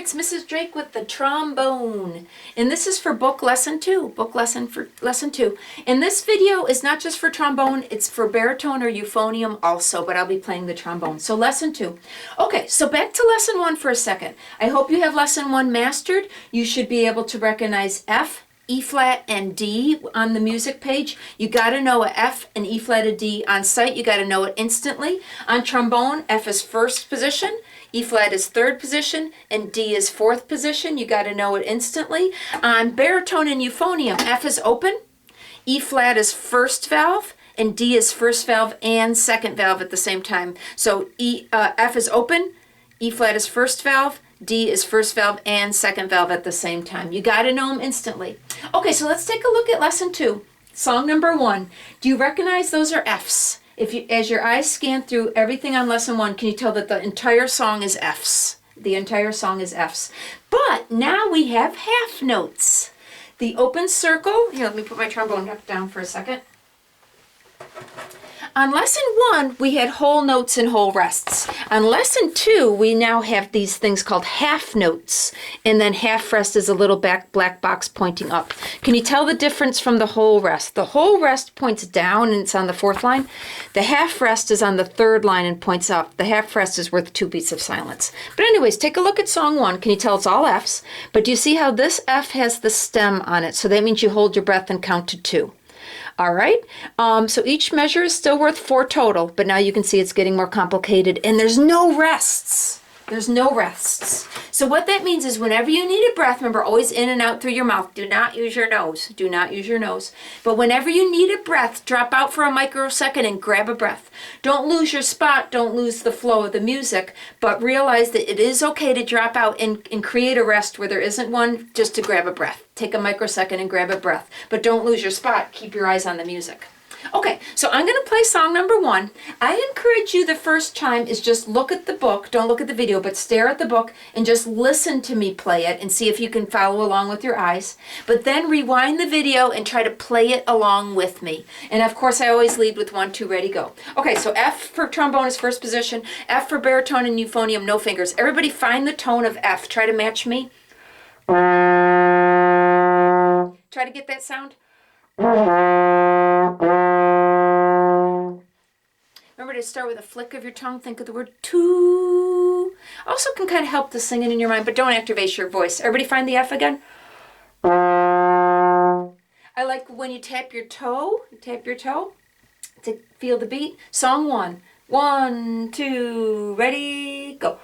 it's Mrs. Drake with the trombone. And this is for book lesson 2, book lesson for lesson 2. And this video is not just for trombone, it's for baritone or euphonium also, but I'll be playing the trombone. So lesson 2. Okay, so back to lesson 1 for a second. I hope you have lesson 1 mastered. You should be able to recognize F, E flat, and D on the music page. You got to know a F, an E flat, a D on sight. You got to know it instantly. On trombone, F is first position, E flat is third position, and D is fourth position. You got to know it instantly. On baritone and euphonium, F is open, E flat is first valve, and D is first valve and second valve at the same time. So F is open, E flat is first valve, D is first valve and second valve at the same time. You got to know them instantly. Okay, so let's take a look at lesson 2. Song number 1. Do you recognize those are Fs? If you, as your eyes scan through everything on lesson 1, can you tell that the entire song is Fs? The entire song is Fs. But now we have half notes. The open circle, here, let me put my trombone down for a second. On lesson 1, we had whole notes and whole rests. On lesson 2, we now have these things called half notes, and then half rest is a little black box pointing up. Can you tell the difference from the whole rest? The whole rest points down and it's on the 4th line. The half rest is on the 3rd line and points up. The half rest is worth 2 beats of silence. But anyways, take a look at song 1. Can you tell it's all Fs? But do you see how this F has the stem on it? So that means you hold your breath and count to 2. All right, so each measure is still worth 4 total, but now you can see it's getting more complicated, and there's no rests. There's no rests. So what that means is whenever you need a breath, remember, always in and out through your mouth. Do not use your nose. Do not use your nose. But whenever you need a breath, drop out for a microsecond and grab a breath. Don't lose your spot. Don't lose the flow of the music, but realize that it is okay to drop out and create a rest where there isn't one, just to grab a breath. Take a microsecond and grab a breath, but don't lose your spot. Keep your eyes on the music. Okay, so I'm going to play song number 1. I encourage you the first time is just look at the book, don't look at the video, but stare at the book and just listen to me play it and see if you can follow along with your eyes. But then rewind the video and try to play it along with me. And of course, I always lead with 1, 2, ready, go. Okay, so F for trombone is first position, F for baritone and euphonium, no fingers. Everybody find the tone of F. Try to match me. Try to get that sound. Remember to start with a flick of your tongue. Think of the word to. Also can kind of help the singing in your mind, but don't activate your voice. Everybody find the F again. I like when you tap your toe to feel the beat. Song 1. 1, 2, ready, go.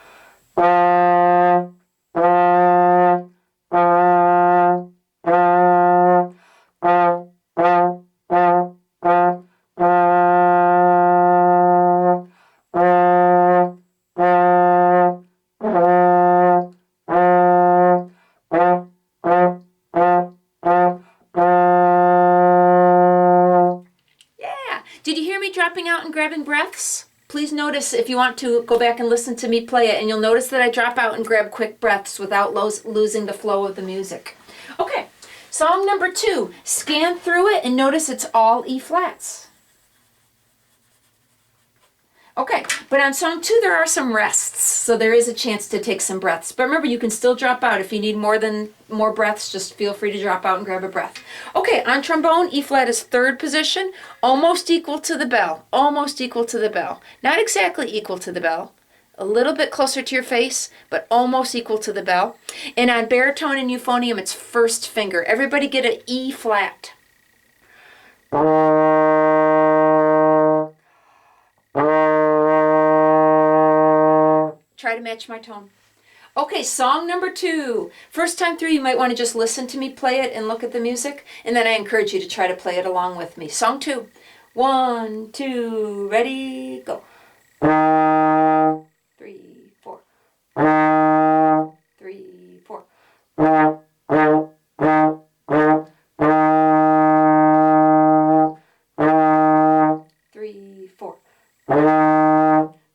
Did you hear me dropping out and grabbing breaths? Please notice, if you want to, go back and listen to me play it, and you'll notice that I drop out and grab quick breaths without losing the flow of the music. Okay, song number 2. Scan through it and notice it's all E flats. Okay, but on song 2 there are some rests, so there is a chance to take some breaths. But remember, you can still drop out. If you need more breaths, just feel free to drop out and grab a breath. Okay, on trombone, E flat is 3rd position, almost equal to the bell. Almost equal to the bell. Not exactly equal to the bell. A little bit closer to your face, but almost equal to the bell. And on baritone and euphonium, it's first finger. Everybody get an E flat. Try to match my tone. Okay, song number 2. First time through, you might want to just listen to me play it and look at the music, and then I encourage you to try to play it along with me. Song 2. 1, 2, ready, go. 3, 4. 3, 4. 3, 4.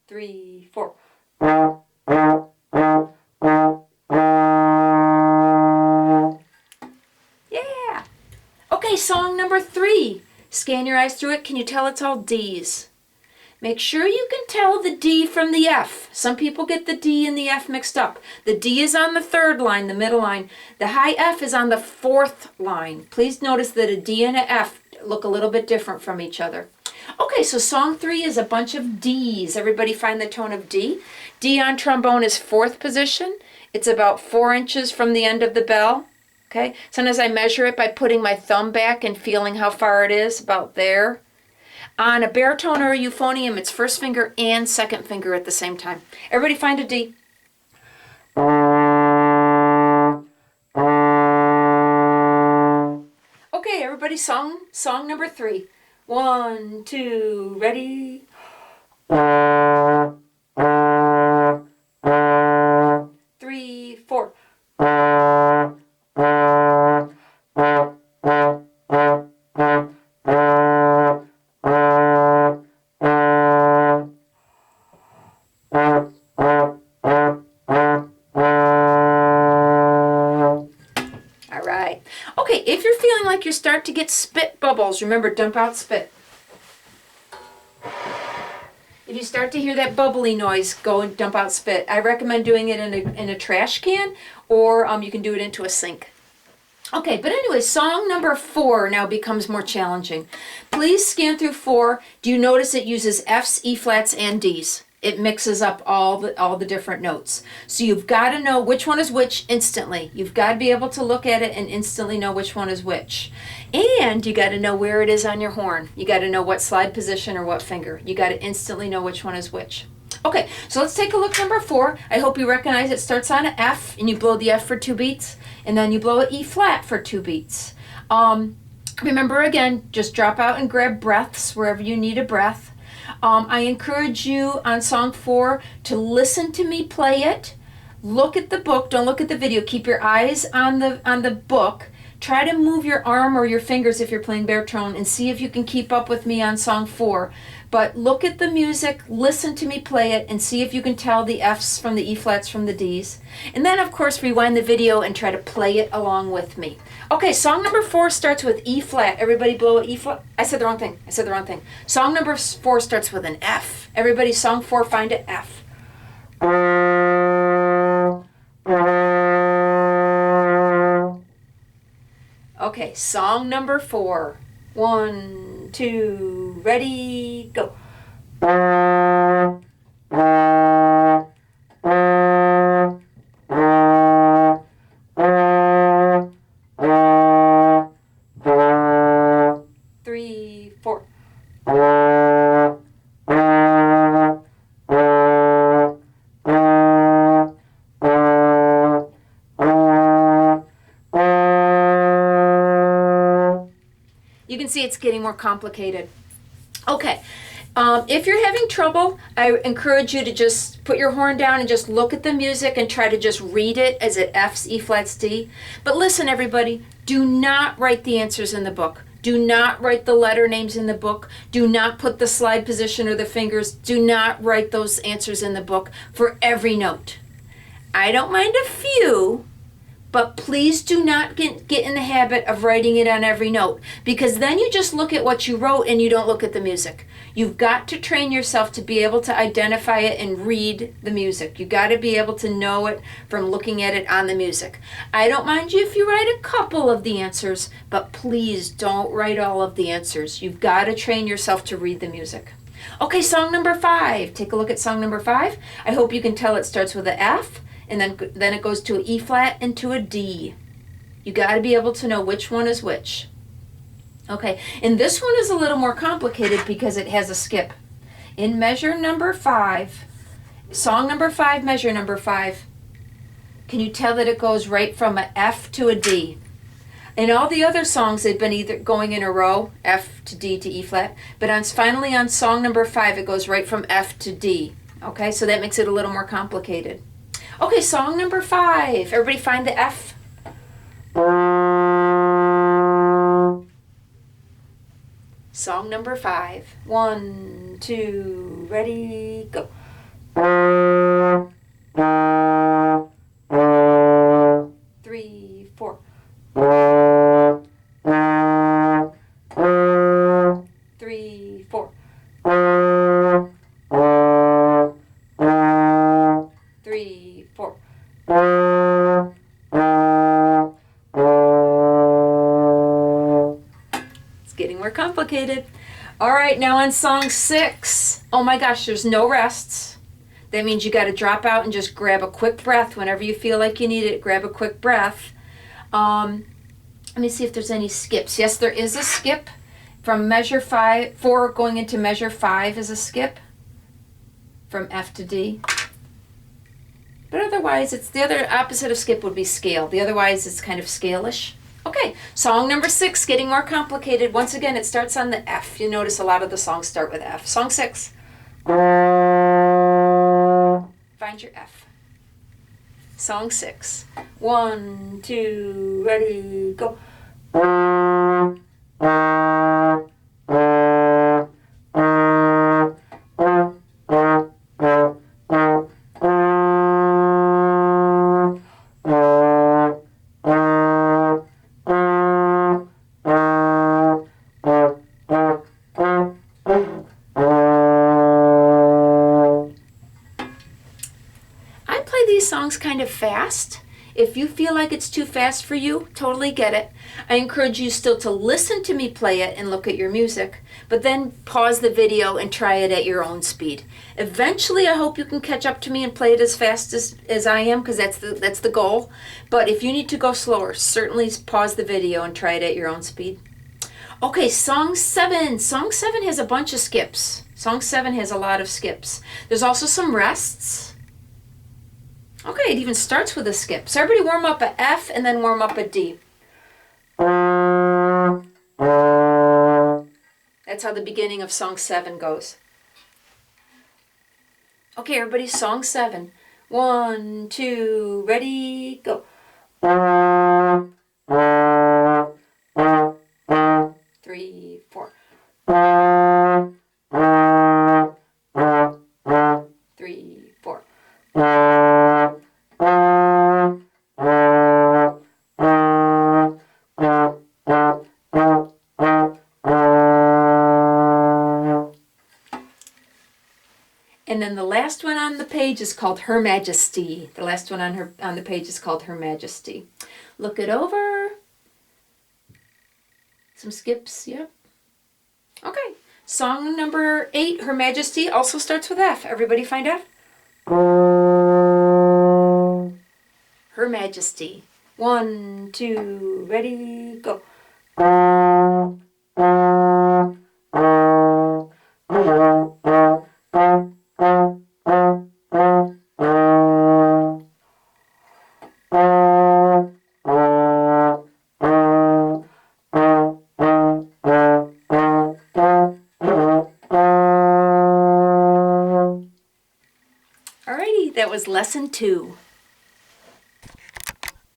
3, 4. Yeah. Okay, song number 3. Scan your eyes through it. Can you tell it's all D's? Make sure you can tell the D from the F. Some people get the D and the F mixed up. The D is on the third line, the middle line. The high F is on the fourth line. Please notice that a D and an F look a little bit different from each other. Okay, so song 3 is a bunch of Ds. Everybody find the tone of D? D on trombone is 4th position. It's about 4 inches from the end of the bell. Okay, sometimes I measure it by putting my thumb back and feeling how far it is, about there. On a baritone or a euphonium, it's first finger and second finger at the same time. Everybody find a D. Okay, everybody, song number 3. 1, 2, ready? 3, 4. Okay, if you're feeling like you start to get spit bubbles, remember, dump out spit. If you start to hear that bubbly noise, go and dump out spit. I recommend doing it in a trash can, or you can do it into a sink. Okay, but anyway, song number 4 now becomes more challenging. Please scan through 4. Do you notice it uses Fs, E flats, and Ds? It mixes up all the different notes. So you've got to know which one is which instantly. You've got to be able to look at it and instantly know which one is which. And you got to know where it is on your horn. You got to know what slide position or what finger. You got to instantly know which one is which. Okay, so let's take a look number 4. I hope you recognize it starts on an F, and you blow the F for 2 beats, and then you blow an E flat for 2 beats. Remember again, just drop out and grab breaths wherever you need a breath. I encourage you on song 4 to listen to me play it. Look at the book. Don't look at the video. Keep your eyes on the book. Try to move your arm or your fingers if you're playing baritone and see if you can keep up with me on song 4. But look at the music, listen to me play it, and see if you can tell the Fs from the E flats from the Ds. And then, of course, rewind the video and try to play it along with me. Okay, song number 4 starts with E flat. Everybody blow an E flat. I said the wrong thing. Song number 4 starts with an F. Everybody, song 4, find an F. Okay, song number 4. 1, 2, ready, go. 3, 4. You can see it's getting more complicated. Okay, if you're having trouble, I encourage you to just put your horn down and just look at the music and try to just read it as it Fs, E flats, D. But listen, everybody, do not write the answers in the book. Do not write the letter names in the book. Do not put the slide position or the fingers. Do not write those answers in the book for every note. I don't mind a few, but please do not get in the habit of writing it on every note, because then you just look at what you wrote and you don't look at the music. You've got to train yourself to be able to identify it and read the music. You've got to be able to know it from looking at it on the music. I don't mind you if you write a couple of the answers, but please don't write all of the answers. You've got to train yourself to read the music. Okay, song number 5. Take a look at song number 5. I hope you can tell it starts with an F, and then it goes to an E flat and to a D. You got to be able to know which one is which. Okay, and this one is a little more complicated because it has a skip. In measure number 5, song number 5, measure number 5, can you tell that it goes right from an F to a D? In all the other songs, they've been either going in a row, F to D to E flat, but finally on song number 5, it goes right from F to D. Okay, so that makes it a little more complicated. Okay, song number 5. Everybody find the F. Song number 5. 1, 2, ready, go. 3, 4. 3, 4. It's getting more complicated. All right, now on song 6. Oh my gosh, there's no rests. That means you got to drop out and just grab a quick breath whenever you feel like you need it. Grab a quick breath. Let me see if there's any skips. Yes, there is a skip. From measure 4 going into measure 5 is a skip. From F to D. But otherwise, it's the other opposite of skip would be scale. The otherwise, it's kind of scale-ish. Okay, song number 6, getting more complicated. Once again, it starts on the F. You notice a lot of the songs start with F. Song 6. Find your F. Song 6. 1, 2, ready, go. Songs kind of fast. If you feel like it's too fast for you, totally get it. I encourage you still to listen to me play it and look at your music, but then pause the video and try it at your own speed. Eventually, I hope you can catch up to me and play it as fast as I am, because that's the goal. But if you need to go slower, certainly pause the video and try it at your own speed. Okay, song 7. Song 7 has a bunch of skips. Song 7 has a lot of skips. There's also some rests. Okay, it even starts with a skip. So everybody warm up a F and then warm up a D. That's how the beginning of song 7 goes. Okay, everybody, song 7. 1, 2, ready, go. 3, 4. 3, 4. And then the last one on the page is called Her Majesty. The last one on the page is called Her Majesty. Look it over. Some skips, yep. Okay, song number 8, Her Majesty, also starts with F. Everybody find F? Her Majesty. 1, 2, ready, go. Alrighty, that was lesson 2.